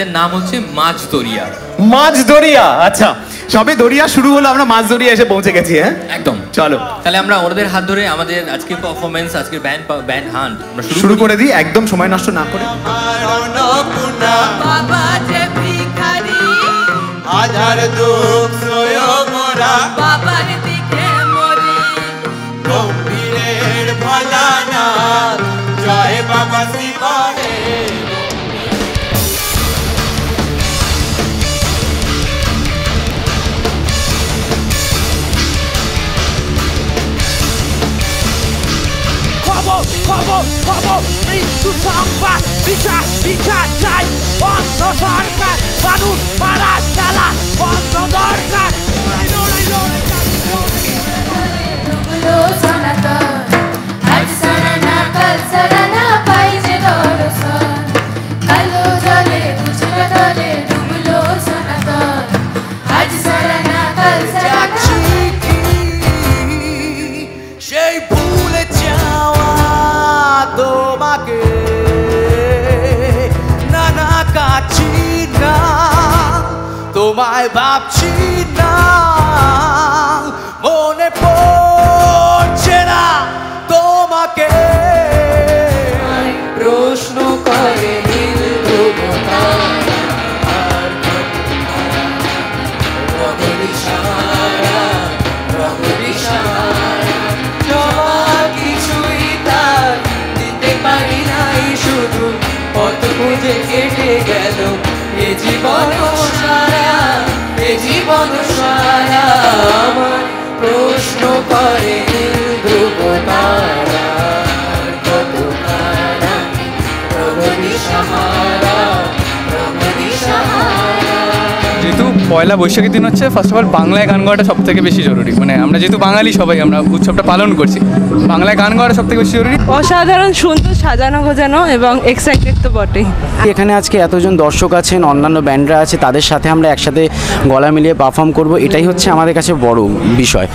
এদের নাম হচ্ছে মাছ দরিয়া। মাছ দরিয়া, আচ্ছা সবে দরিয়া শুরু হলো, আমরা মাছ দরিয়া এসে পৌঁছে গেছি। হ্যাঁ একদম, চলো তাহলে আমরা ওদের হাত ধরে আমাদের আজকের পারফরমেন্স, আজকের ব্যান্ড হান্ট আমরা শুরু করে দিই, একদম সময় নষ্ট না করে। বাবা যে ভিখারি, হাজার দুঃখ মোরা বাবার দিকে মরি, গম্ভীরের ভোলানা জয় বাবা শিবরে। মৃত্যু সংবাদ, বিচার বিচার চাই, বন্ধ সরকার, মানুষ মারা চালা বন্ধ দরকার। সেই ভুলে যাওয়া তোমাকে নানা কাছি না, তোমায় ভাবছি না, মনে পড়ছে না তোমাকে। প্রশ্ন করে কিছুই তার দিতে পারি নাই, শুধু পথ খুঁজে কেটে গেল এ জীবন সারা, এ জীবন সারা। আমার প্রশ্ন করে ধ্রুব তারা, কত তারা প্রগতি সাহারা, প্রগতি সাহারা। যেহেতু পয়লা বৈশাখের দিন হচ্ছে, ফার্স্ট অফ অল বাংলায় গান গাওয়াটা সব থেকে বেশি জরুরি। মানে আমরা যেহেতু বাঙালি সবাই, আমরা উৎসবটা পালন করছি, বাংলায় গান গাওয়াটা সব থেকে বেশি জরুরি। অসাধারণ সুন্দর, সাজানো গোজানো এবং এক্সাইটেড তো বটেই। এখানে আজকে এতজন দর্শক আছেন, অন্যান্য ব্যান্ডরা আছে, তাদের সাথে আমরা একসাথে গলা মিলিয়ে পারফর্ম করব, এটাই হচ্ছে আমাদের কাছে বড় বিষয়।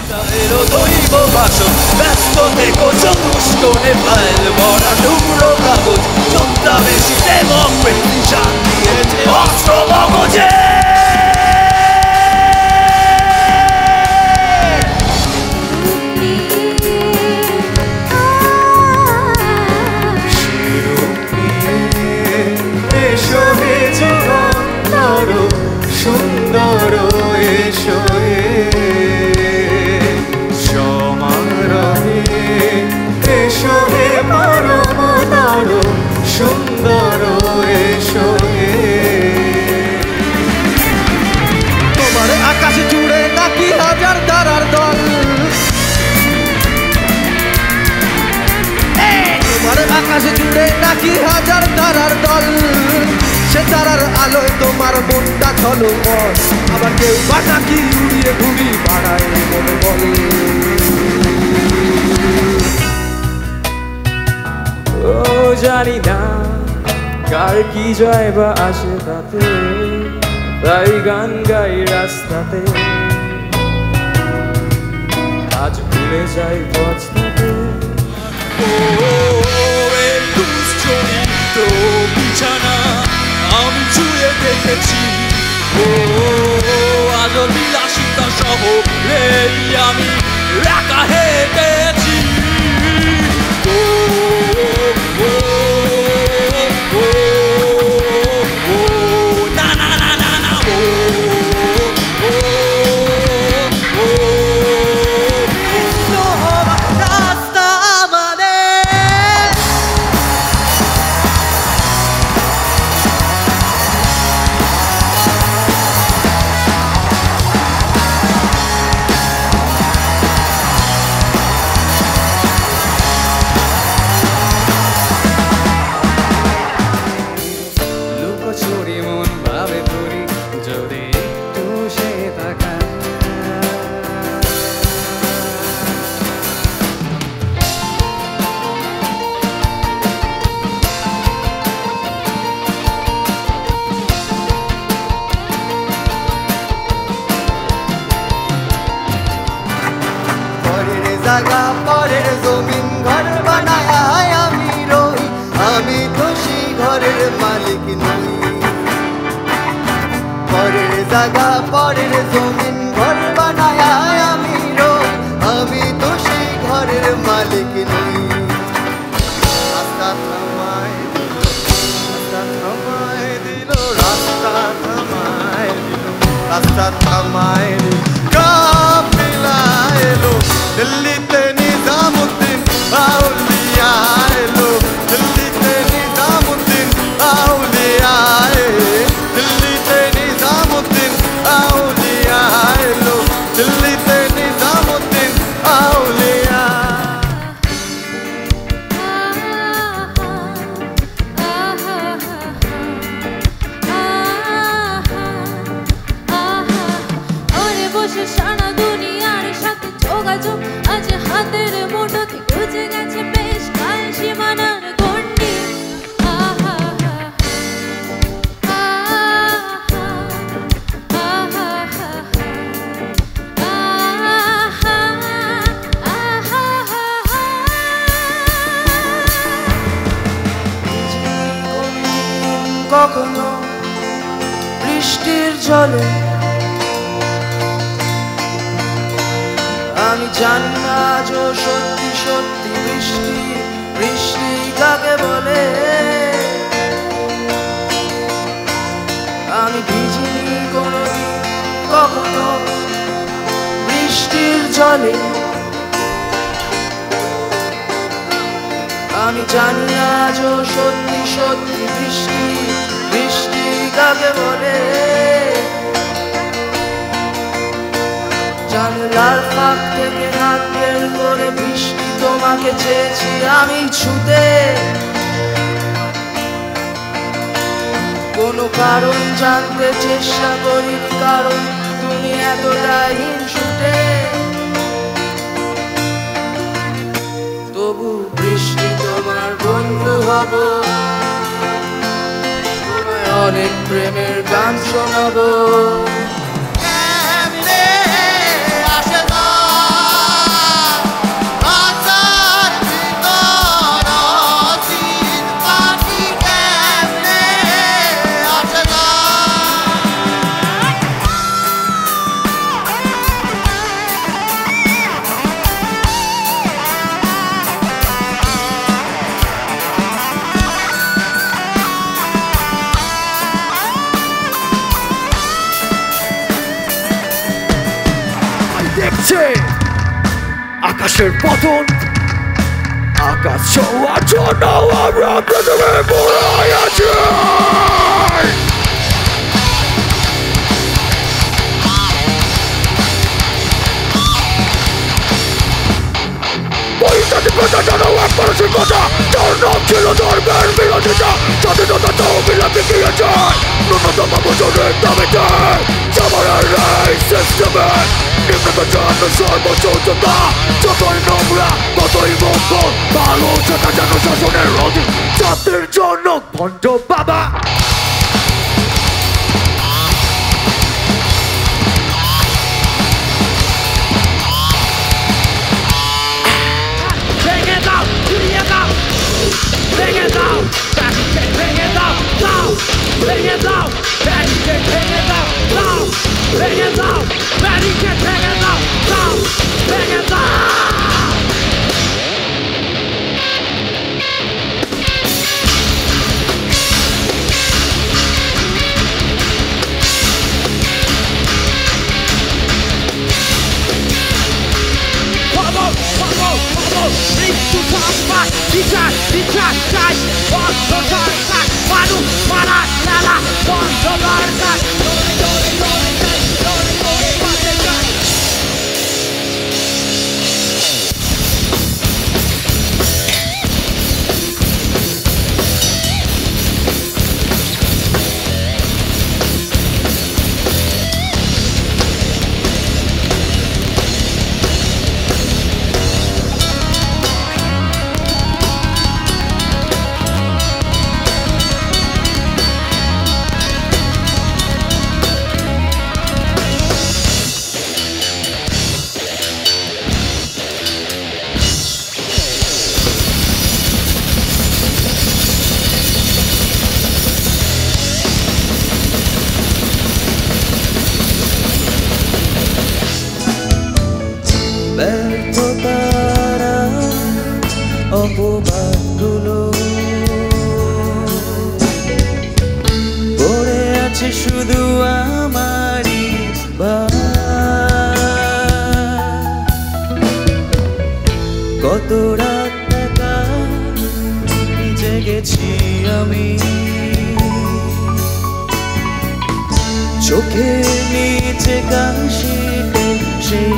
সুন্দর এসো সমারোহে, এসো হে পরম তর সুন্দর এসো। তোমার আকাশ জুড়ে নাকি হাজার তারার দল, তোমার আকাশ জুড়ে নাকি হাজার তারার দল, সে তারার আলোয় তোমার মনটা ঝলমল, আবার কেউ বা নাকি উড়িয়ে ঘুরি বাড়ায় মনে বল। ও জানি না কার কি জয় বা আসে তাতে, তাই গান গাই রাস্তাতে, আজ ভুলে যাই পথটাতে। ও দুশ্চরিত বিছানা আমি ছুঁয়ে দেখেছি, ও আজ বিলাসিতা সহ আমি একা হেঁটেছি। ও না না না না না, রাস্তা আমাদের। জায়গা পরের জমিন ঘর বানায় আমি রই, আমি তো সেই ঘরের মালিক নই। নিজামুদ্দিন আউলিয়া। সারা দুনিয়ার সাথে যোগাযোগ আজ হাতের মুঠোতে গুজে গেছে বেশ কাল সীমানার গণ্ডি। কখনো বৃষ্টির জলে আমি জানি না আজও সত্যি সত্যি বৃষ্টি বৃষ্টি কাকে বলে। আমি ভিজিনি কোনোদিন কখনো বৃষ্টির জলে। আমি জানি না আজও সত্যি সত্যি বৃষ্টি বৃষ্টি কাকে বলে। জানলার ফাঁক থেকে হাত বের করে বৃষ্টি তোমাকে চেয়েছি আমি ছুতে। কোনো কারণ জানতে চেষ্টা করিনি কারণ তুমি এতটাই হিংসুটে। তবু বৃষ্টি তোমার বন্ধু হব, তোমায় অনেক প্রেমের গান শোনাবো। দেখছে আকাশের পতন, আকাশ ছোঁয়ার জন্য আমরা প্রথমে বড়াই আছি। বৈজ্ঞানিকতা জানো এক মানুষের কথা, যার নাম ছিল ধর্মের বিরোধিতা। স্বাধীনতা তাও বিলাপে গিয়েছে ন্যূনতম বছরের দাবিতে। সবার এই সিস্টেমে নিম্নত জন্য সর্বোচ্চতা, যতই নোংরা ততই মঙ্গল। ভালো থাকা যেন শাসনের অধীন, জাতির জন্য ভণ্ড বাবা। Bring it down, bring it down, bring it down, bring it down, down, bring it down, bring it down, down, bring it down, bring it down, down, bring it down. অপবাদগুলো পড়ে আছে শুধু আমারই কত রাত একা জেগেছি আমি, চোখের নিচে কাশিতে সেই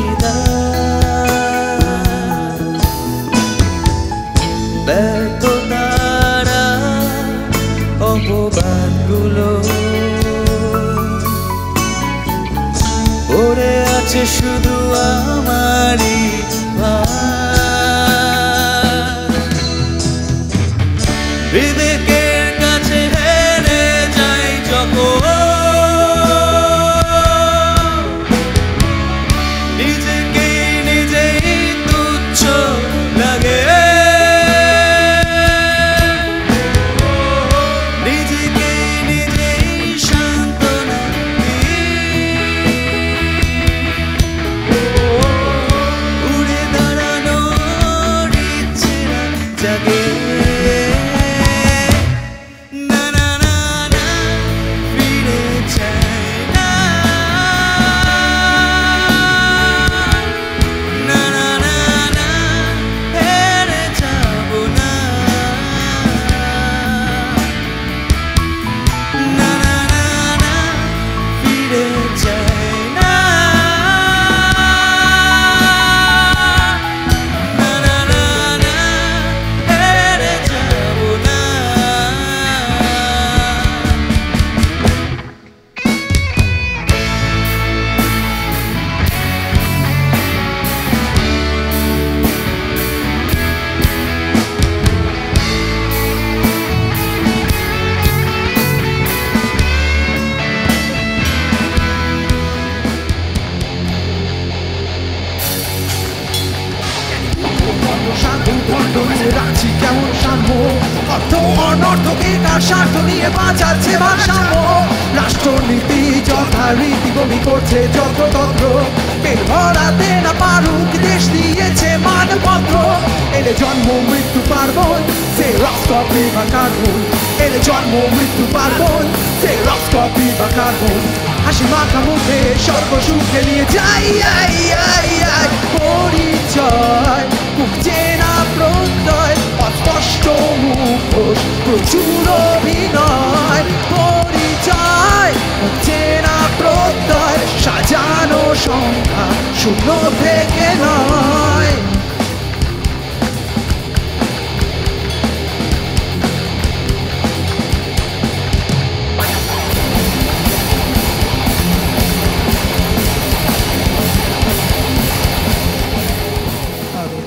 লড়িয়ে রাখছি কেমন সাম্য অর্থ অনর্থকে কার স্বার্থ নিয়ে বাঁচাচ্ছে ভারসাম্য রাষ্ট্রনীতি যথারীতি বমি করছে যত্রতত্র পেট ভরাতে না পারুক দেশ দিয়েছে মানপত্র এলে জন্ম মৃত্যু পার্বণ সে রক্সকপি বা কার্বন এলে জন্ম মৃত্যু পার্বণ সে রক্সকপি বা কার্বন হাসি মাখা মুখে স্বর্গ সুখে নিয়ে যাই পরিচয় মুখ চেনা প্রত্যয় অস্পষ্ট মুখোশ প্রচুর অভিনয় পরিচয় মুখ চেনা প্রত্যয় সাজানো সংখ্যা শূন্য থেকে নয়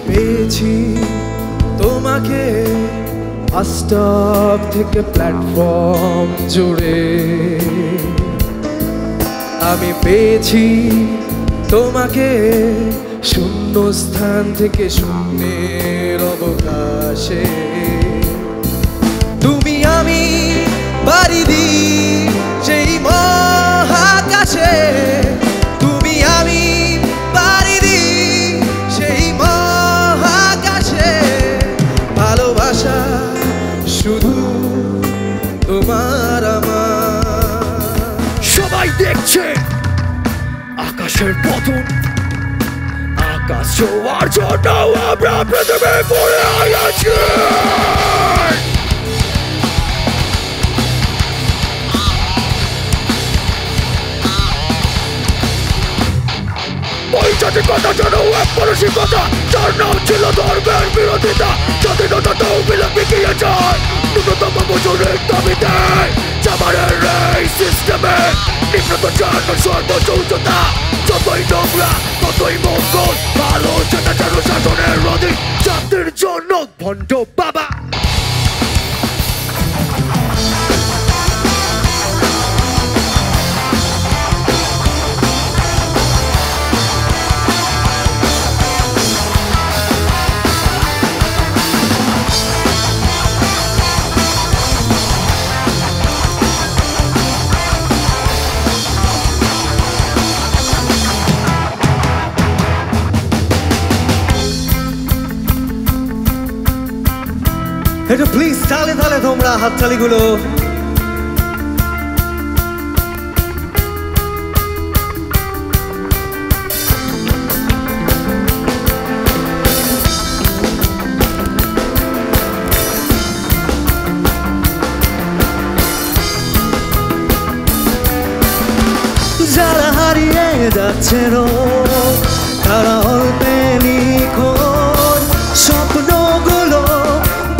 পেয়েছি তোমাকে বাস স্টপ থেকে প্ল্যাটফর্ম জুড়ে আমি পেয়েছি তোমাকে শূন্য স্থান থেকে শূন্যের অবকাশে তুমি আমি বাড়ি দিই সেই মহাকাশে তুমি আমি বাড়ি দিই সেই মহাকাশে ভালোবাসা শুধু তোমার আমার সবাই দেখছে আকাশের পতন আকাশ ছোঁয়ার জন্য আমরা পৃথিবী পড়ে আছি ওই জাতিগতা যেন এক মানসিকতা যার নাম ছিল ধর্মের বিরোধিতা স্বাধীনতাটাও বিলম্বে গিয়ে যায় ন্যূনতম মজুরির দাবিতে জামানের এই সিস্টেমে নিম্নত জন্য সর্বোচ্চ উচ্চতা যতই নোংরা ততই মঙ্গল ভালো যেটা যেন শাসনের অধীন জাতির জন্য ভণ্ড বাবা একটু প্লিজ তালে তালে তোমরা হাততালিগুলো যারা হারিয়ে যাচ্ছেন তারা অল্পে নিখোঁজ স্বপ্নগুলো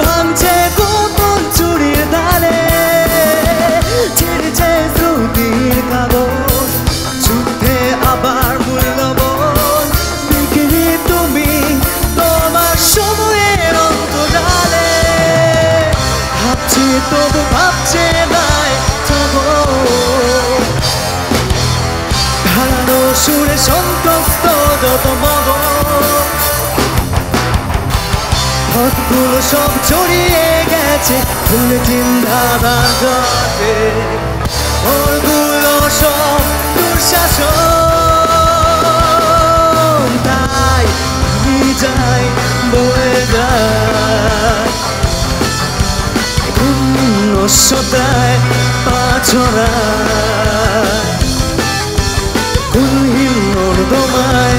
ভাঙছে গোপন চুরির ধারে ছিঁড়ছে শ্রুতির কাগজ যুদ্ধে আবার মূল্যবোধ বিক্রি তুমি তোমার সময়ের অন্তরালে ভাবছি তবু ভাবছে নাই ধারানো সুরে সন্তুষ্ট যত মগজ পথগুলো সব ছড়িয়ে গেছে ভুলে চিন্তাধার জলে ওগুলো সব দুঃশাসন তাই যাই বয়ে যায় শূন্যতায় পাছড়ায় কুলহীন নর্দমায়